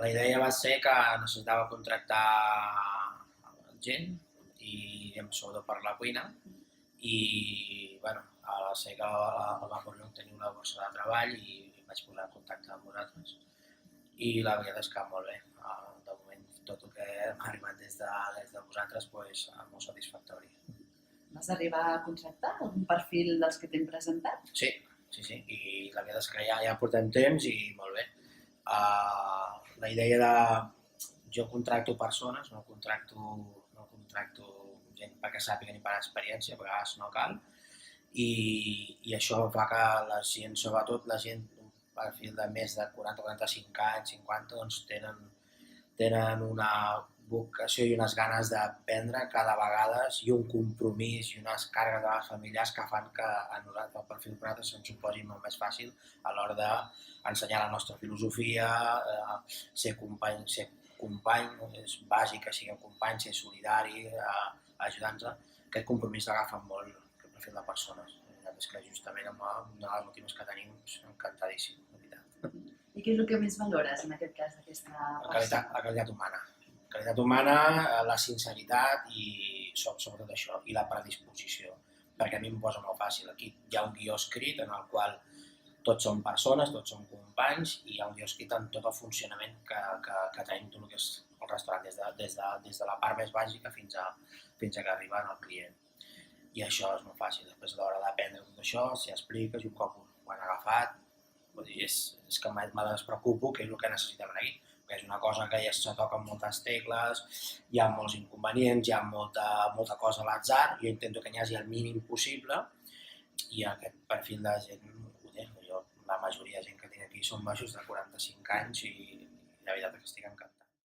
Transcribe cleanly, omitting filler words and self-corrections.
La idea va ser que necessitava contractar gent i sobretot per la cuina i bueno, va ser que va voler tenir una borsa de treball i vaig posar en contacte amb vosaltres i la veritat és que molt bé. De moment tot el que m'ha arribat des de vosaltres és molt satisfactori. Vas arribar a contractar algun perfil dels que t'hem presentat? Sí, i la veritat és que ja portem temps i molt bé. La idea de... Jo contracto persones, no contracto gent perquè sàpiga ni per experiència, a vegades no cal, i això fa que la gent, sobretot la gent d'un perfil de més de 40-45 anys, 50, doncs tenen una vocació i unes ganes d'aprendre cada vegada i un compromís i unes càrregues de les familiars que fan que a nosaltres, el perfil per nosaltres, se'ns ho posi molt més fàcil a l'hora d'ensenyar la nostra filosofia, ser company, és bàsic que siguem companys, ser solidari, ajudar-nos. Aquest compromís l'agafen molt, aquest perfil de persones. És que justament amb una de les últimes que tenim, encantadíssim, de veritat. I què és el que més valores en aquest cas d'aquesta persona? La qualitat humana. La qualitat humana, la sinceritat i sobretot això, i la predisposició. Perquè a mi em posa molt fàcil. Aquí hi ha un guió escrit en el qual tots som persones, tots som companys i hi ha un guió escrit en tot el funcionament que tenim tot el que és el restaurant, des de la part més bàsica fins a que arriba al client. I això és molt fàcil. Després a l'hora d'aprendre tot això, si expliques i un cop ho han agafat, és que me despreocupo, que és el que necessitem aquí. És una cosa que ja se toquen moltes tecles, hi ha molts inconvenients, hi ha molta cosa a l'atzar, jo intento que n'hi hagi el mínim possible i aquest perfil de gent, la majoria de gent que tinc aquí són baixos de 45 anys i la veritat és que estic encantat.